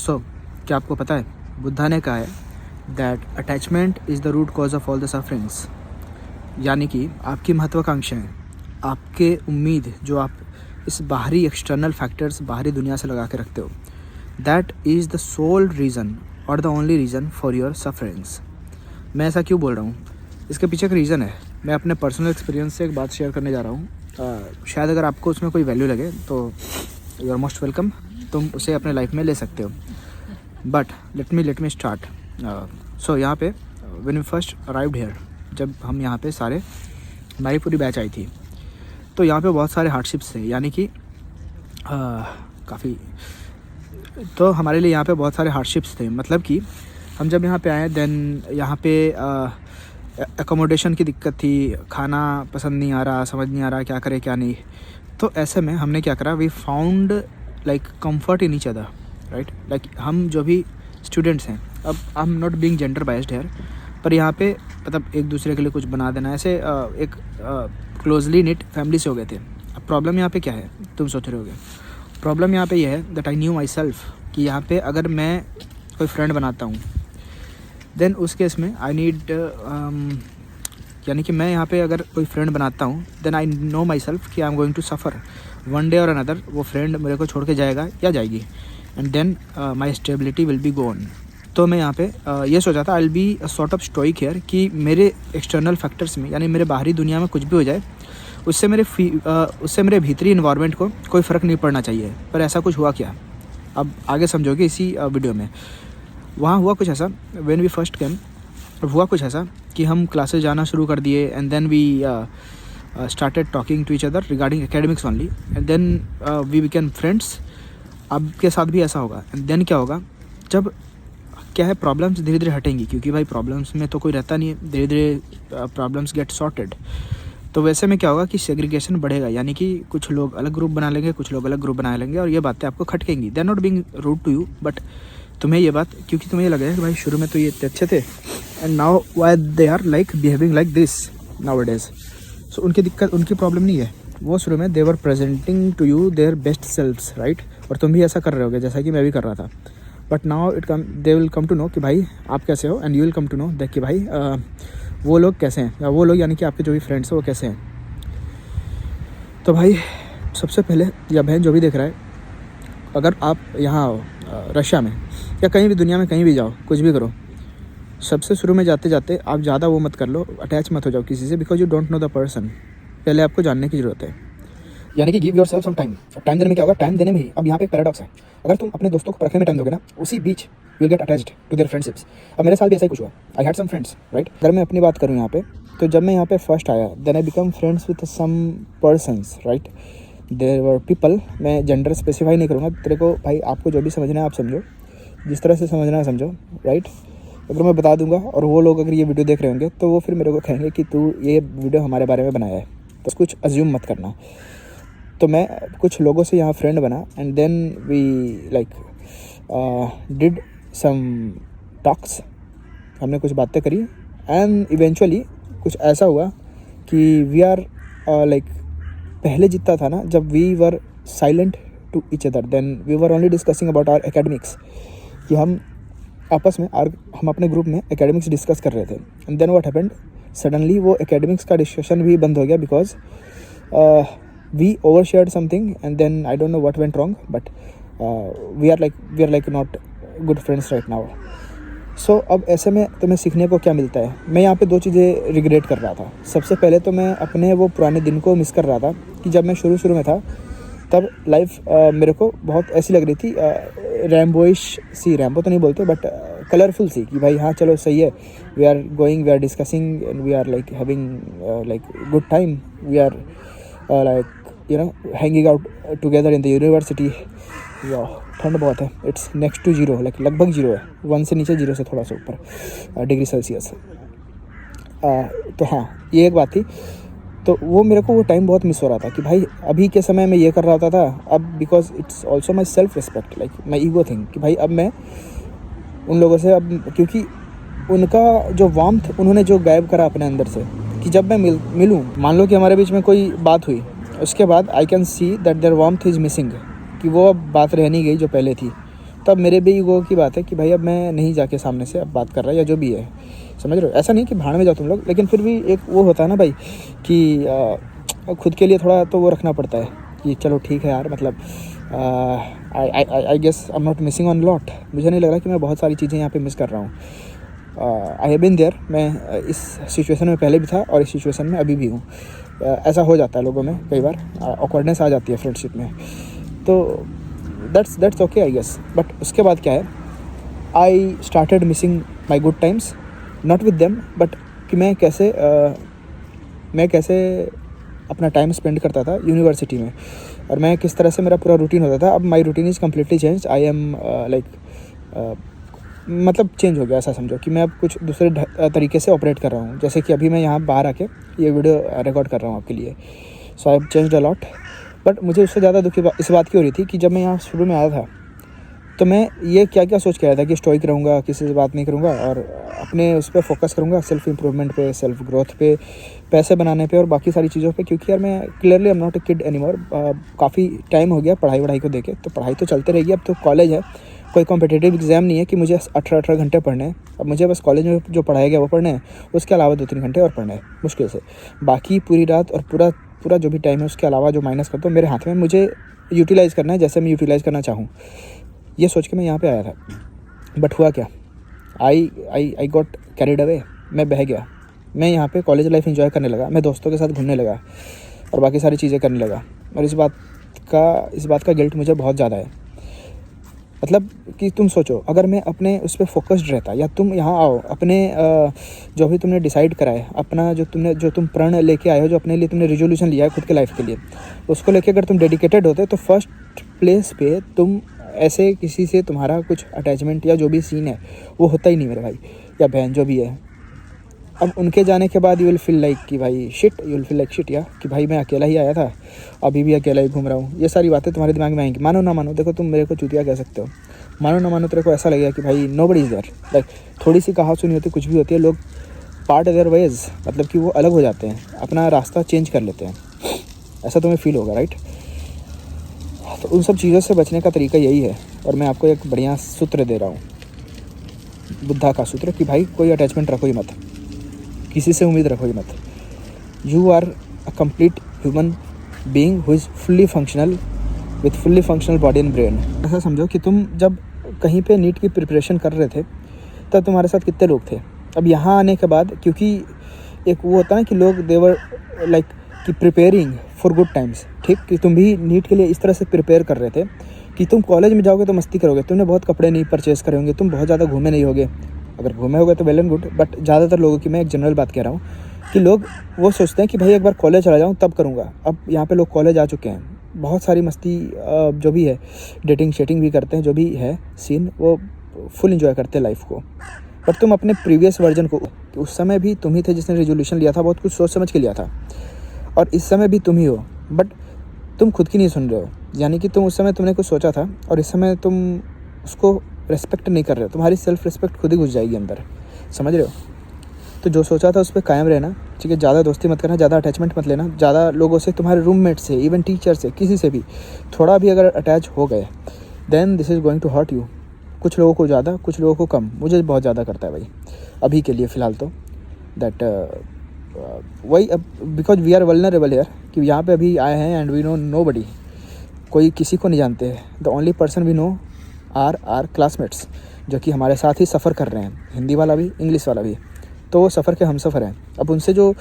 सो क्या आपको पता है, बुद्धा ने कहा है that attachment is the root cause of all the sufferings. यानी कि आपकी महत्वाकांक्षाएं, आपके उम्मीद जो आप इस बाहरी एक्सटर्नल फैक्टर्स बाहरी दुनिया से लगा के रखते हो, that is the sole reason और the only reason for your sufferings. मैं ऐसा क्यों बोल रहा हूँ, इसके पीछे एक रीज़न है। मैं अपने पर्सनल एक्सपीरियंस से एक बात शेयर करने जा रहा हूँ। शायद अगर आपको उसमें कोई वैल्यू लगे तो यू आर मोस्ट वेलकम, तुम उसे अपने लाइफ में ले सकते हो। But let me start. So यहाँ पे when we first arrived here, जब हम यहाँ पे सारे, हमारी पूरी बैच आई थी, तो यहाँ पे बहुत सारे हार्डशिप्स थे। यानी कि काफ़ी, तो हमारे लिए यहाँ पे बहुत सारे हार्डशिप्स थे। मतलब कि हम जब यहाँ पे आए, देन यहाँ पे एकोमोडेशन की दिक्कत थी, खाना पसंद नहीं आ रहा, समझ नहीं आ रहा क्या करे क्या नहीं। तो ऐसे में हमने क्या करा, we found like comfort in each other, right. Like हम जो भी स्टूडेंट्स हैं, अब I am not being gender biased here, पर यहाँ पे मतलब एक दूसरे के लिए कुछ बना देना, ऐसे एक क्लोजली निट फैमिली से हो गए थे। अब प्रॉब्लम यहाँ पे क्या है, तुम सोच रहे होगे। प्रॉब्लम यहाँ पे ये है that I knew my self कि यहाँ पे अगर मैं कोई फ्रेंड बनाता हूँ, देन उस केस में आई नीड, यानी कि मैं यहाँ पे अगर कोई फ्रेंड बनाता हूँ, then I know my self कि I am going to suffer one day और अनदर। वो फ्रेंड मेरे को छोड़ के जाएगा या जाएगी, and then my stability will be gone. तो मैं यहाँ पे ये सोचा था, I will be a sort of stoic here, कि मेरे एक्सटर्नल फैक्टर्स में, यानी मेरे बाहरी दुनिया में कुछ भी हो जाए, उससे मेरे भीतरी इन्वायरमेंट को कोई फ़र्क नहीं पड़ना चाहिए। पर ऐसा कुछ हुआ क्या, अब आगे समझोगे इसी वीडियो में। वहाँ हुआ कुछ ऐसा, व्हेन वी फर्स्ट केम, हुआ कुछ ऐसा कि हम क्लासेस जाना शुरू कर दिए, and then we started talking to each other regarding academics only, and then we became friends. आपके साथ भी ऐसा होगा। एंड देन क्या होगा, जब क्या है, प्रॉब्लम्स धीरे धीरे हटेंगी, क्योंकि भाई प्रॉब्लम्स में तो कोई रहता नहीं है, धीरे धीरे प्रॉब्लम्स गेट सॉर्टेड। तो वैसे में क्या होगा कि सेग्रीगेशन बढ़ेगा, यानी कि कुछ लोग अलग ग्रुप बना लेंगे, कुछ लोग अलग ग्रुप बना लेंगे, और ये बातें आपको खटकेंगी। They are not being rude to you, but तुम्हें ये बात, क्योंकि तुम्हें ये लगेगा कि भाई शुरू में तो ये अच्छे थे, and now why they are like behaving like this nowadays. So उनकी दिक्कत, उनकी प्रॉब्लम नहीं है, वो शुरू में they were presenting to you their best selfs, right. और तुम भी ऐसा कर रहे होगे जैसा कि मैं भी कर रहा था। But now they will come to know कि भाई आप कैसे हो, and you will come to know देख कि भाई वो लोग कैसे हैं, या वो लोग यानी कि आपके जो भी फ्रेंड्स हैं वो कैसे हैं। तो भाई सबसे पहले, या बहन जो भी देख रहा है, अगर आप यहाँ आओ रशिया में या कहीं भी दुनिया में कहीं भी जाओ, कुछ भी करो, सबसे शुरू में जाते जाते आप ज़्यादा वो मत कर लो, अटैच मत हो जाओ किसी से, because you don't know the person. पहले आपको जानने की ज़रूरत है, यानी कि give yourself some time. Time देने में क्या होगा, टाइम देने में ही, अब यहाँ पे एक पैराडॉक्स है, अगर तुम अपने दोस्तों को परखने में टाइम दोगे ना, उसी बीच you will get attached to their friendships. अब मेरे साथ भी ऐसा ही कुछ हुआ। I had some friends, right. अगर मैं अपनी बात करूँ यहाँ पे, तो जब मैं यहाँ पे फर्स्ट आया, then I become friends with some persons, right. There were people, मैं जेंडर स्पेसिफाई नहीं करूँगा तेरे को, भाई आपको जो भी समझना है आप समझो, जिस तरह से समझना है समझो, राइट। अगर मैं बता दूंगा और वो लोग अगर ये वीडियो देख रहे होंगे, तो वो फिर मेरे को कहेंगे कि तू ये वीडियो हमारे बारे में बनाया है, तो कुछ अज्यूम मत करना। तो मैं कुछ लोगों से यहाँ फ्रेंड बना, and then we like did some talks, हमने कुछ बातें करी, एंड इवेंचुअली कुछ ऐसा हुआ कि वी आर लाइक, पहले जितना था ना, जब we were silent to each other, then we were only discussing about our academics, कि हम आपस में हम अपने ग्रुप में एकेडमिक्स डिस्कस कर रहे थे। And then what happened, suddenly वो एकेडमिक्स का डिस्कशन भी बंद हो गया, because we over shared something, and then I don't know what went wrong, but we are like not good friends right now. So अब ऐसे में तुम्हें सीखने को क्या मिलता है, मैं यहाँ पे दो चीज़ें रिग्रेट कर रहा था। सबसे पहले तो मैं अपने वो पुराने दिन को मिस कर रहा था, कि जब मैं शुरू में था, तब लाइफ मेरे को बहुत ऐसी लग रही थी, रैम्बोइश सी, रैम्बो तो नहीं बोलते, बट कलरफुल सी, कि भाई हाँ चलो सही है, we are going, we are discussing, and we are like having like good time, we are like you know hanging out together in the university. ठंड बहुत है, it's next to zero, like लगभग जीरो है, 1 से नीचे, 0 से थोड़ा सा ऊपर डिग्री सेल्सियस। तो हाँ, ये एक बात थी। तो वो मेरे को वो टाइम बहुत मिस हो रहा था, कि भाई अभी के समय में ये कर रहा होता था, अब because it's also my self respect, like my ego thing, कि भाई अब मैं उन लोगों से, अब क्योंकि उनका जो वार्मथ उन्होंने जो गायब करा अपने अंदर से, कि जब मैं मिलूँ, मान लो कि हमारे बीच में कोई बात हुई, उसके बाद I can see that their warmth is missing, कि वो अब बात रह नहीं गई जो पहले थी। तब मेरे भी ईगो की बात है कि भाई अब मैं नहीं जाके सामने से अब बात कर रहा या जो भी है, समझ रहे हो। ऐसा नहीं कि भाड़ में जाओ तुम लोग, लेकिन फिर भी एक वो होता है ना भाई कि खुद के लिए थोड़ा तो वो रखना पड़ता है कि चलो ठीक है यार, मतलब I guess I am not missing on lot. मुझे नहीं लग रहा कि मैं बहुत सारी चीज़ें यहाँ पे मिस कर रहा हूँ। आई हैव बीन देयर, मैं इस सिचुएशन में पहले भी था और इस सिचुएशन में अभी भी हूँ। ऐसा हो जाता है लोगों में कई बार, ऑकवर्डनेस आ जाती है फ्रेंडशिप में, तो that's okay I guess. But उसके बाद क्या है, I started missing my good times, not with them but कि मैं कैसे अपना टाइम स्पेंड करता था यूनिवर्सिटी में, और मैं किस तरह से मेरा पूरा रूटीन होता था। अब my routine is completely change. I am मतलब चेंज हो गया, ऐसा समझो कि मैं अब कुछ दूसरे तरीके से ऑपरेट कर रहा हूँ। जैसे कि अभी मैं यहाँ बाहर आके ये वीडियो रिकॉर्ड कर रहा हूँ आपके लिए, so I have changed a lot. But मुझे उससे ज़्यादा दुख इस बात की हो रही थी कि जब मैं यहाँ शुरू में आया था तो मैं ये क्या क्या सोच के आया था कि स्टोइक रहूँगा, किसी से बात नहीं करूँगा और अपने उस पर फोकस करूँगा, सेल्फ इम्प्रूवमेंट पे, सेल्फ ग्रोथ पे, पैसे बनाने पे और बाकी सारी चीज़ों पे। क्योंकि यार मैं clearly I am not a kid anymore. काफ़ी टाइम हो गया पढ़ाई को देके, तो पढ़ाई तो चलते रहेगी। अब तो कॉलेज है, कोई कॉम्पिटिटिव एग्ज़ाम नहीं है कि मुझे 18 घंटे पढ़ने हैं। अब मुझे बस कॉलेज में जो पढ़ाया गया वो पढ़ने हैं, उसके अलावा 2-3 घंटे और पढ़ने हैं मुश्किल से। बाकी पूरी रात और पूरा जो भी टाइम है उसके अलावा जो माइनस करता हूँ मेरे हाथ में, मुझे यूटिलाइज़ करना है जैसे मैं यूटिलाइज़ करना चाहूँ। ये सोच के मैं यहाँ पे आया था। बट हुआ क्या, आई गॉट कैरिड अवे। मैं बह गया। मैं यहाँ पे कॉलेज लाइफ एंजॉय करने लगा, मैं दोस्तों के साथ घूमने लगा और बाकी सारी चीज़ें करने लगा। और इस बात का गिल्ट मुझे बहुत ज़्यादा है। मतलब कि तुम सोचो, अगर मैं अपने उस पर फोकस्ड रहता, या तुम यहाँ आओ अपने जो भी तुमने डिसाइड करा है, अपना जो तुम प्रण लेके आए हो, जो अपने लिए तुमने रिजोल्यूशन लिया है खुद के लाइफ के लिए, उसको लेके अगर तुम डेडिकेटेड होते तो फर्स्ट प्लेस पे तुम ऐसे किसी से तुम्हारा कुछ अटैचमेंट या जो भी सीन है वो होता ही नहीं मेरे भाई या बहन, जो भी है। अब उनके जाने के बाद यू विल फील लाइक कि भाई shit, you will feel like shit या कि भाई मैं अकेला ही आया था, अभी भी अकेला ही घूम रहा हूँ। ये सारी बातें तुम्हारे दिमाग में आएंगी, मानो ना मानो। देखो, तुम मेरे को चूतिया कह सकते हो, मानो ना मानो, तेरे को ऐसा लगेगा कि भाई nobody is there. Like थोड़ी सी कहा सुनी होती, कुछ भी होती है, लोग पार्ट देयर वेज, मतलब कि वो अलग हो जाते हैं, अपना रास्ता चेंज कर लेते हैं, ऐसा तुम्हें फील होगा, राइट। तो उन सब चीज़ों से बचने का तरीका यही है। और मैं आपको एक बढ़िया सूत्र दे रहा हूँ, बुद्धा का सूत्र, कि भाई कोई अटैचमेंट रखो ही मत, किसी से उम्मीद रखो ही मत। You are a complete human being who is fully functional with fully functional body and brain. ऐसा समझो कि तुम जब कहीं पे नीट की प्रिपरेशन कर रहे थे तब तुम्हारे साथ कितने लोग थे। अब यहाँ आने के बाद, क्योंकि एक वो होता है कि लोग देवर लाइक कि प्रिपेयरिंग फॉर गुड टाइम्स, ठीक, कि तुम भी नीट के लिए इस तरह से प्रिपेयर कर रहे थे कि तुम कॉलेज में जाओगे तो मस्ती करोगे, तुमने बहुत कपड़े नहीं परचेज़ करे होंगे, तुम बहुत ज़्यादा घूमे नहीं होगे। अगर घूमे होगे तो वेल एंड गुड, बट ज़्यादातर लोगों की, मैं एक जनरल बात कह रहा हूँ, कि लोग वो सोचते हैं कि भाई एक बार कॉलेज चला जाऊँ तब करूँगा। अब यहाँ पे लोग कॉलेज आ चुके हैं, बहुत सारी मस्ती जो भी है, डेटिंग शेटिंग भी करते हैं, जो भी है सीन, वो फुल इंजॉय करते हैं लाइफ को। पर तुम अपने प्रीवियस वर्जन को, कि उस समय भी तुम ही थे जिसने रेजोल्यूशन लिया था, बहुत कुछ सोच समझ के लिया था, और इस समय भी तुम ही हो, बट तुम खुद की नहीं सुन रहे हो। यानी कि तुम उस समय तुमने कुछ सोचा था और इस समय तुम उसको रेस्पेक्ट नहीं कर रहे हो, तुम्हारी सेल्फ रिस्पेक्ट खुद ही घुस जाएगी अंदर, समझ रहे हो। तो जो सोचा था उस पर कायम रहना, ठीक है। ज़्यादा दोस्ती मत करना, ज़्यादा अटैचमेंट मत लेना, ज़्यादा लोगों से, तुम्हारे रूममेट से, इवन टीचर से, किसी से भी थोड़ा भी अगर अटैच हो गए, then this is going to hurt you. कुछ लोगों को ज़्यादा, कुछ लोगों को कम, मुझे बहुत ज़्यादा करता है भाई अभी के लिए फ़िलहाल तो। दैट वही, अब because we are vulnerable here, कि यहाँ पे अभी आए हैं एंड वी नो नोबडी, कोई किसी को नहीं जानते हैं। The only person we know are classmates, जो कि हमारे साथ ही सफ़र कर रहे हैं, हिंदी वाला भी, इंग्लिश वाला भी, तो वो सफ़र के हम सफ़र हैं। अब उनसे जो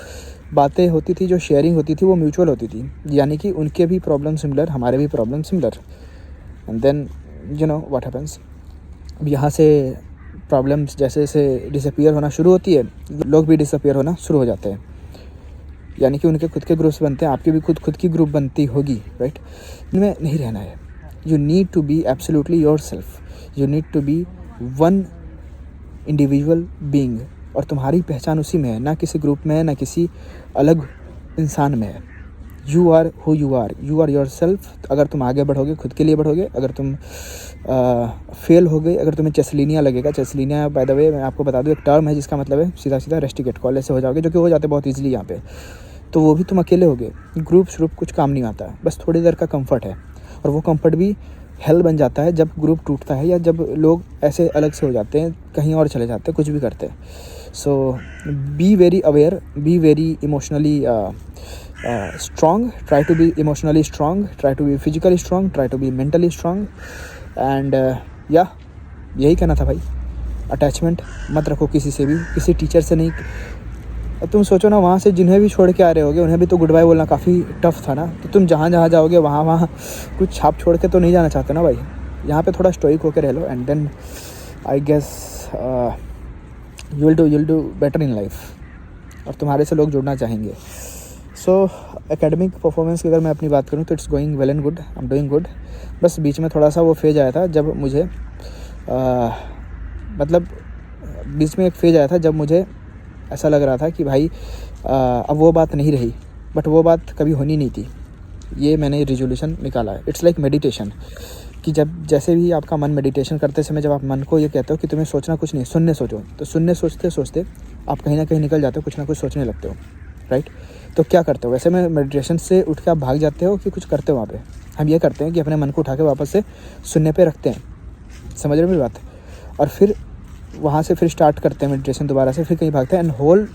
बातें होती थी, जो शेयरिंग होती थी, वो म्यूचुअल होती थी, यानी कि उनके भी प्रॉब्लम सिमिलर, हमारे भी problem similar, and then you know what happens. अब यहाँ से प्रॉब्लम्स जैसे जैसे डिसअपीयर होना शुरू होती है, लोग भी डिसअपीयर होना शुरू हो जाते हैं, यानी कि उनके खुद के ग्रुप्स बनते हैं, आपकी भी खुद की ग्रुप बनती होगी, राइट। इनमें नहीं रहना है। You need to be absolutely yourself, you need to be one individual being, और तुम्हारी पहचान उसी में है, ना किसी ग्रुप में है, ना किसी अलग इंसान में है। You are who you are yourself. अगर तुम आगे बढ़ोगे, खुद के लिए बढ़ोगे, अगर तुम फेल हो गए, अगर तुम्हें चेसलिनिया लगेगा, चेसलिनिया बाय द वे मैं आपको बता दूं एक टर्म है जिसका मतलब है सीधा सीधा रेस्टिकेट, कॉलेज से हो जाओगे, जो कि हो जाते बहुत ईजिली यहाँ पे, तो वो भी तुम अकेले होगे। ग्रुप श्रुप कुछ काम नहीं आता, बस थोड़ी देर का कंफर्ट है, और वो कंफर्ट भी हेल बन जाता है जब ग्रुप टूटता है या जब लोग ऐसे अलग से हो जाते हैं, कहीं और चले जाते हैं, कुछ भी करते हैं. So be very aware, be very emotionally strong, try to be emotionally strong, try to be physically strong, try to be mentally strong. And या यही कहना था भाई. अटैचमेंट मत रखो किसी से भी, किसी टीचर से नहीं. अब तुम सोचो ना, वहाँ से जिन्हें भी छोड़ के आ रहे होगे उन्हें भी तो गुड बाय बोलना काफ़ी टफ था ना. तो तुम जहाँ जहाँ जाओगे वहाँ कुछ छाप छोड़ के तो नहीं जाना चाहते ना भाई. यहाँ पे थोड़ा स्टोइक होकर रह लो and then I guess you will do better in life. और तुम्हारे से लोग जुड़ना चाहेंगे. सो एकेडमिक परफॉर्मेंस की अगर मैं अपनी बात करूँ तो it's going well and good, I am doing good. बस बीच में थोड़ा सा वो फेज आया था जब मुझे मतलब बीच में एक फेज आया था जब मुझे ऐसा लग रहा था कि भाई अब वो बात नहीं रही. बट वो बात कभी होनी नहीं थी. ये मैंने रिजोल्यूशन निकाला है. इट्स लाइक मेडिटेशन, कि जब जैसे भी आपका मन मेडिटेशन करते समय जब आप मन को ये कहते हो कि तुम्हें सोचना कुछ नहीं, सुनने सोचो, तो सुनने सोचते सोचते आप कहीं ना कहीं निकल जाते हो, कुछ ना कुछ सोचने लगते हो. राइट. तो क्या करते हो वैसे में, मेडिटेशन से उठ के आप भाग जाते हो कि कुछ करते हो वहाँ पे? हम ये करते हैं कि अपने मन को उठा के वापस से सुनने पे रखते हैं. समझ रहे हो मेरी बात? और फिर वहाँ से फिर स्टार्ट करते हैं मेडिटेशन दोबारा से, फिर कहीं भागते हैं. And whole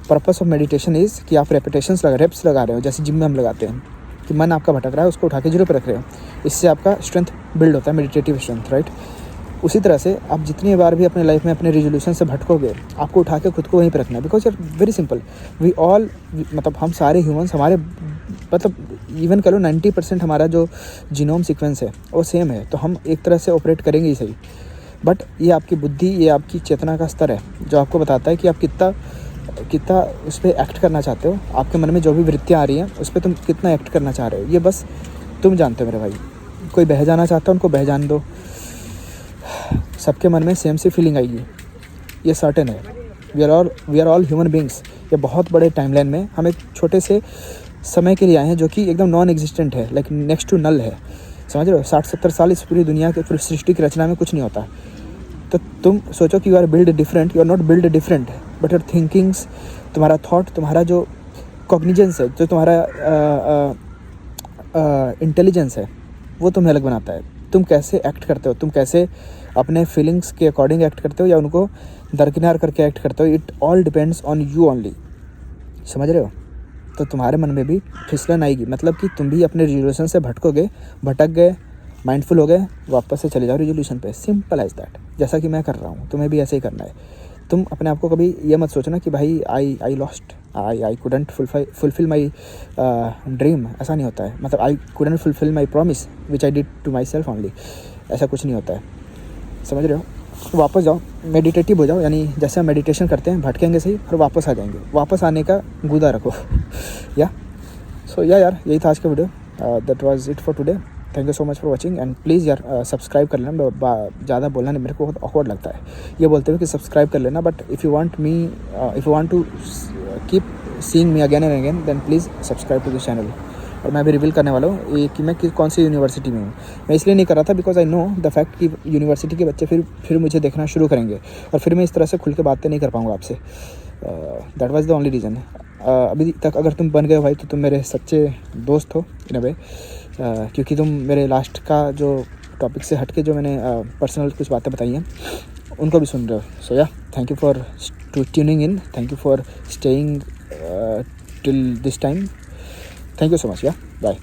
purpose of meditation is कि आप रेप्स लगा रहे हो, जैसे जिम में हम लगाते हैं कि मन आपका भटक रहा है, उसको उठा के जीरो पे रख रहे हो. इससे आपका स्ट्रेंथ बिल्ड होता है, मेडिटेटिव स्ट्रेंथ. राइट. उसी तरह से आप जितनी बार भी अपने लाइफ में अपने रिजोल्यूशन से भटकोगे, आपको उठा के खुद को वहीं पर रखना है. बिकॉज यार वेरी सिंपल, वी ऑल, मतलब हम सारे ह्यूमंस, हमारे मतलब इवन कह लो 90% हमारा जो जीनोम सीक्वेंस है वो सेम है. तो हम एक तरह से ऑपरेट करेंगे ही सही. बट ये आपकी बुद्धि, ये आपकी चेतना का स्तर है जो आपको बताता है कि आप कितना उस पर एक्ट करना चाहते हो. आपके मन में जो भी वृत्तियाँ आ रही हैं उस पर तुम कितना एक्ट करना चाह रहे हो, ये बस तुम जानते हो मेरे भाई. कोई बह जाना चाहता है, उनको बह जाने दो. सबके मन में सेम सी फीलिंग आएगी, ये सर्टेन है. We are all human beings. ये बहुत बड़े टाइमलाइन में हम एक छोटे से समय के लिए आए हैं जो कि एकदम नॉन एग्जिस्टेंट है, लाइक नेक्स्ट टू नल है. समझ रहे हो? 60-70 साल इस पूरी दुनिया के, पूरी सृष्टि की रचना में कुछ नहीं होता. तो तुम सोचो कि you are build different. You are not build different, but your thinkings, तुम्हारा थॉट, तुम्हारा जो कॉग्निजेंस है, जो तुम्हारा इंटेलिजेंस है, वो तुम्हें अलग बनाता है. तुम कैसे एक्ट करते हो, तुम कैसे अपने फीलिंग्स के अकॉर्डिंग एक्ट करते हो या उनको दरकिनार करके एक्ट करते हो, it all depends on you only. समझ रहे हो? तो तुम्हारे मन में भी फिसलन आएगी, मतलब कि तुम भी अपने रिजोल्यूशन से भटक गए, माइंडफुल हो गए, वापस से चले जाओ रिजोल्यूशन पे. Simple as that. जैसा कि मैं कर रहा हूँ, तुम्हें भी ऐसे ही करना है. तुम अपने आप को कभी ये मत सोचना कि भाई I lost, I couldn't fulfill my dream. ऐसा नहीं होता है. मतलब I couldn't fulfill my promise which I did to myself only. ऐसा कुछ नहीं होता है. समझ रहे हो? वापस जाओ, मेडिटेटिव हो जाओ. यानी जैसे हम मेडिटेशन करते हैं, भटकेंगे सही और वापस आ जाएंगे. वापस आने का गुदा रखो. या सो यार यही था आज का video. That was it for today. Thank you so much for watching. And please यार सब्सक्राइब कर लेना. ज़्यादा बोलना नहीं, मेरे को बहुत ऑकवर्ड लगता है ये बोलते हुए कि सब्सक्राइब कर लेना. But if you want to keep seeing me again and again, then please subscribe to this channel. और मैं अभी रिवील करने वाला हूँ कि मैं कौन सी यूनिवर्सिटी में हूँ. मैं इसलिए नहीं कर रहा था because I know the fact कि यूनिवर्सिटी के बच्चे फिर मुझे देखना शुरू करेंगे और फिर मैं इस तरह से खुल के बातें नहीं कर पाऊँगा आपसे. That was the only reason. अभी तक अगर तुम बन गए हो भाई तो तुम मेरे सच्चे दोस्त हो इन अ वे, क्योंकि तुम मेरे लास्ट का जो टॉपिक से हट के जो मैंने पर्सनल कुछ बातें बताई हैं उनको भी सुन रहे हो. सो या thank you for tuning in. Thank you for staying till this time. Thank you so much. Yeah, bye.